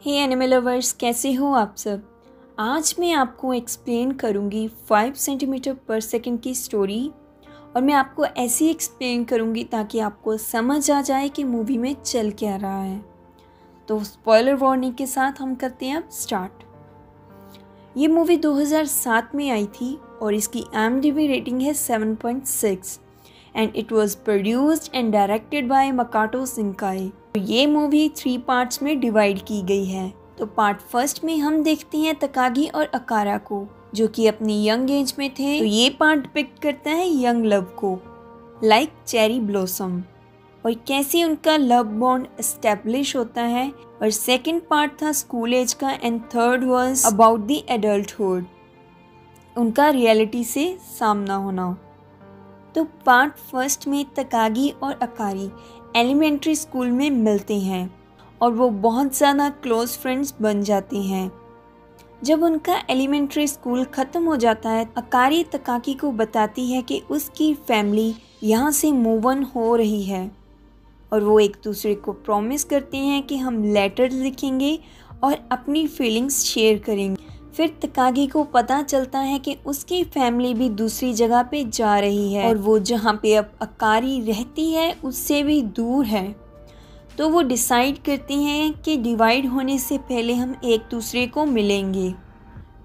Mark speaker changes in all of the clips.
Speaker 1: हे animal lovers, कैसे हो आप सब। आज मैं आपको एक्सप्लेन करूँगी 5 सेंटीमीटर पर सेकंड की स्टोरी। और मैं आपको ऐसे एक्सप्लेन करूँगी ताकि आपको समझ आ जाए कि मूवी में चल क्या रहा है। तो स्पॉइलर वार्निंग के साथ हम करते हैं अब स्टार्ट। ये मूवी 2007 में आई थी और इसकी IMDb रेटिंग है 7.6 and it was produced and directed by Makoto Shinkai. ये मूवी 3 पार्ट्स में डिवाइड की गई है। तो पार्ट फर्स्ट में हम देखते हैं तकागी और अकारा को, जो कि अपनी यंग एज में थे। तो ये पार्ट डिपिक्ट करता है यंग लव को, लाइक चेरी ब्लॉसम, और कैसे उनका लव बॉन्ड एस्टेब्लिश होता है। और सेकंड पार्ट था स्कूल एज का and third was about the adulthood, उनका रियलिटी से सामना होना। तो पार्ट फर्स्ट में तकागी और अकारी एलिमेंट्री स्कूल में मिलते हैं और वो बहुत ज़्यादा क्लोज फ्रेंड्स बन जाते हैं। जब उनका एलिमेंट्री स्कूल ख़त्म हो जाता है, अकारी तकाकी को बताती है कि उसकी फैमिली यहाँ से मूव ऑन हो रही है और वो एक दूसरे को प्रॉमिस करते हैं कि हम लेटर लिखेंगे और अपनी फीलिंग्स शेयर करेंगे। फिर तकागी को पता चलता है कि उसकी फैमिली भी दूसरी जगह पे जा रही है और वो जहाँ पे अब अकारी रहती है उससे भी दूर है। तो वो डिसाइड करती हैं कि डिवाइड होने से पहले हम एक दूसरे को मिलेंगे।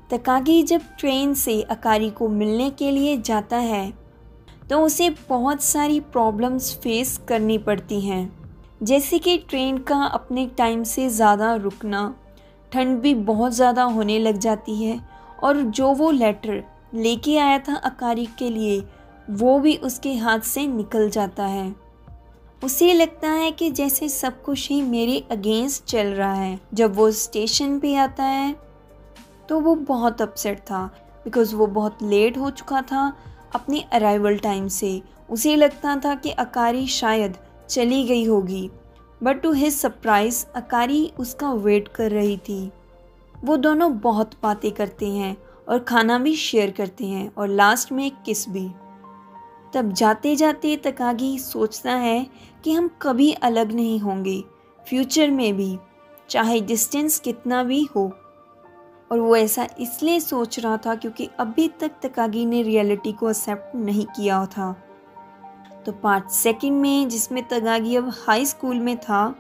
Speaker 1: तकागी जब ट्रेन से अकारी को मिलने के लिए जाता है तो उसे बहुत सारी प्रॉब्लम्स फेस करनी पड़ती हैं, जैसे कि ट्रेन का अपने टाइम से ज़्यादा रुकना, ठंड भी बहुत ज़्यादा होने लग जाती है और जो वो लेटर लेके आया था अकारी के लिए वो भी उसके हाथ से निकल जाता है। उसे लगता है कि जैसे सब कुछ ही मेरे अगेंस्ट चल रहा है। जब वो स्टेशन पे आता है तो वो बहुत अपसेट था बिकॉज़ वो बहुत लेट हो चुका था अपने अराइवल टाइम से। उसे लगता था कि अकारी शायद चली गई होगी, बट टू हिज सरप्राइज अकारी उसका वेट कर रही थी। वो दोनों बहुत बातें करते हैं और खाना भी शेयर करते हैं और लास्ट में एक किस भी। तब जाते जाते तकागी सोचता है कि हम कभी अलग नहीं होंगे फ्यूचर में भी, चाहे डिस्टेंस कितना भी हो। और वो ऐसा इसलिए सोच रहा था क्योंकि अभी तक तकागी ने रियलिटी को एक्सेप्ट नहीं किया था। तो पार्ट सेकंड में, जिसमें तकागी अब हाई स्कूल में था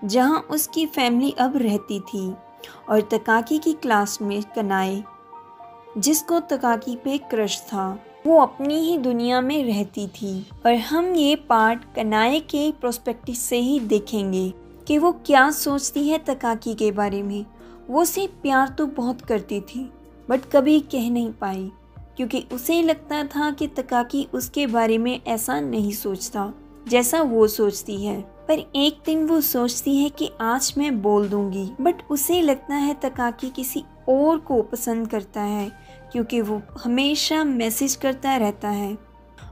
Speaker 1: जहां उसकी फैमिली अब रहती थी, और तकागी की क्लास में कनाए, जिसको तकागी पे क्रश था, वो अपनी ही दुनिया में रहती थी। और हम ये पार्ट कनाए के प्रोस्पेक्टिव से ही देखेंगे कि वो क्या सोचती है तकागी के बारे में। वो उसे प्यार तो बहुत करती थी बट कभी कह नहीं पाई क्योंकि उसे लगता था कि तकाकी उसके बारे में ऐसा नहीं सोचता जैसा वो सोचती है। पर एक दिन वो सोचती है कि आज मैं बोल दूंगी, बट उसे लगता है तकाकी किसी और को पसंद करता है क्योंकि वो हमेशा मैसेज करता रहता है।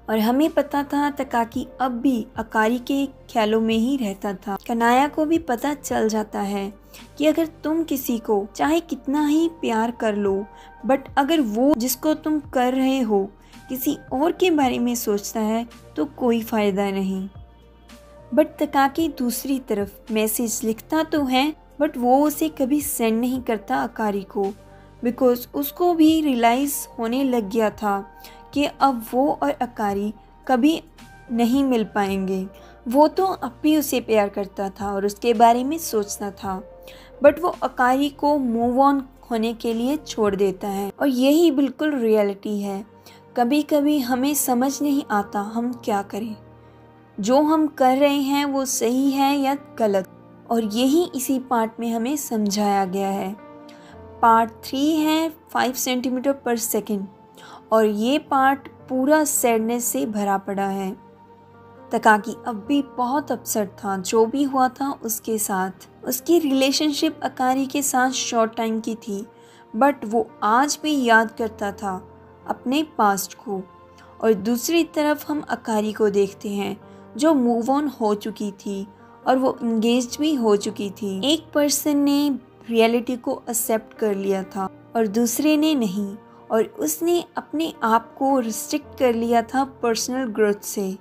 Speaker 1: और हमें पता था तकाकी अब भी अकारी के ख्यालों में ही रहता था। कनाया को भी पता चल जाता है कि अगर तुम किसी को चाहे कितना ही प्यार कर लो, बट अगर वो जिसको तुम कर रहे हो किसी और के बारे में सोचता है तो कोई फ़ायदा नहीं। बट तकाकी दूसरी तरफ मैसेज लिखता तो है बट वो उसे कभी सेंड नहीं करता अकारी को, बिकॉज उसको भी रियलाइज़ होने लग गया था कि अब वो और अकारी कभी नहीं मिल पाएंगे। वो तो अब भी उसे प्यार करता था और उसके बारे में सोचता था, बट वो अकारी को मूव ऑन होने के लिए छोड़ देता है। और यही बिल्कुल रियलिटी है। कभी कभी हमें समझ नहीं आता हम क्या करें, जो हम कर रहे हैं वो सही है या गलत, और यही इसी पार्ट में हमें समझाया गया है। पार्ट 3 है 5 सेंटीमीटर पर सेकंड, और ये पार्ट पूरा सैडनेस से भरा पड़ा है। तकाकी अब भी बहुत अपसेट था जो भी हुआ था उसके साथ। उसकी रिलेशनशिप अकारी के साथ शॉर्ट टाइम की थी, बट वो आज भी याद करता था अपने पास्ट को। और दूसरी तरफ हम अकारी को देखते हैं जो मूव ऑन हो चुकी थी और वो इंगेज भी हो चुकी थी। एक पर्सन ने रियलिटी को एक्सेप्ट कर लिया था और दूसरे ने नहीं, और उसने अपने आप को रिस्ट्रिक्ट कर लिया था पर्सनल ग्रोथ से।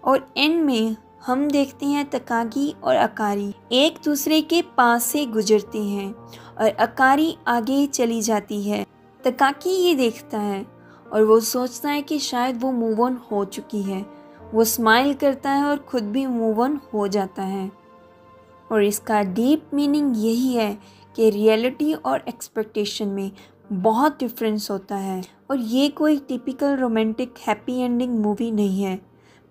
Speaker 1: और एंड में हम देखते हैं तकागी और अकारी एक दूसरे के पास से गुजरते हैं और अकारी आगे चली जाती है। तकाकी ये देखता है और वो सोचता है कि शायद वो मूव ऑन हो चुकी है। वो स्माइल करता है और खुद भी मूव ऑन हो जाता है। और इसका डीप मीनिंग यही है कि रियलिटी और एक्सपेक्टेशन में बहुत डिफरेंस होता है। और ये कोई typical romantic happy ending movie नहीं है,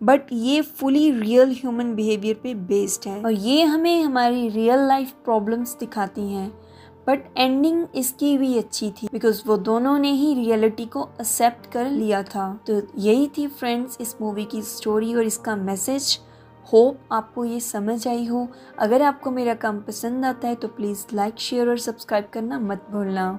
Speaker 1: बट ये फुली रियल ह्यूमन बिहेवियर पे बेस्ड है और ये हमें हमारी रियल लाइफ प्रॉब्लम्स दिखाती हैं। बट एंडिंग इसकी भी अच्छी थी बिकॉज वो दोनों ने ही रियलिटी को एक्सेप्ट कर लिया था। तो यही थी फ्रेंड्स इस मूवी की स्टोरी और इसका मैसेज। होप आपको ये समझ आई हो। अगर आपको मेरा काम पसंद आता है तो प्लीज़ लाइक शेयर और सब्सक्राइब करना मत भूलना।